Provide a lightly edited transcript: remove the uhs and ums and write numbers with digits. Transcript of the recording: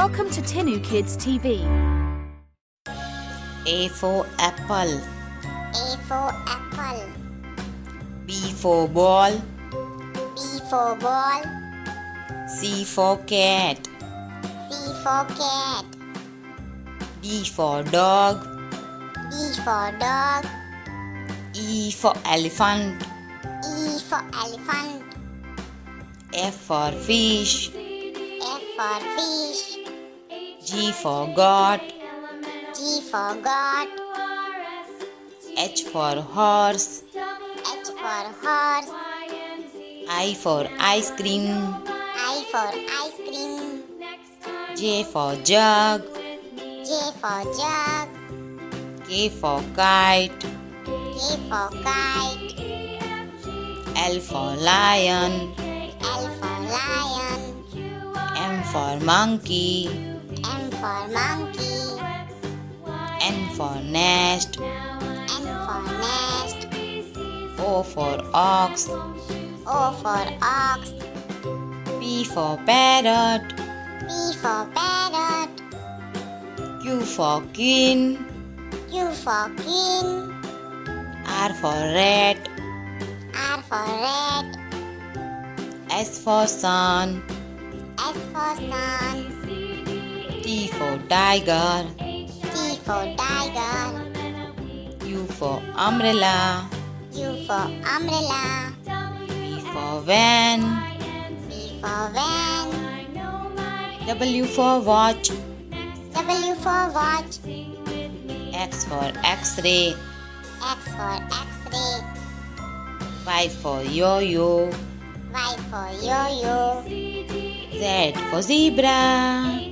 Welcome to Tinu Kids TV. A for apple. A for apple. B for ball. B for ball. C for cat. C for cat. D for dog. D for dog. E for elephant. E for elephant. F for fish. F for fish. G for goat. G for goat. H for horse. H for horse. I for ice cream. I for ice cream. J for jug. J for jug. K for kite. K for kite. L for lion. L for lion. M for monkey. M for monkey. N for nest. N for nest. O for ox. O for ox. P for parrot. P for parrot. Q for queen. Q for king. R for rat. R for rat. S for sun. S for sun. T for tiger. T for tiger. U for umbrella. U for umbrella. V for van. V for van. W for watch. W for watch. X for x-ray. X for x-ray. Y for yo-yo. Y for yo-yo. Z for zebra.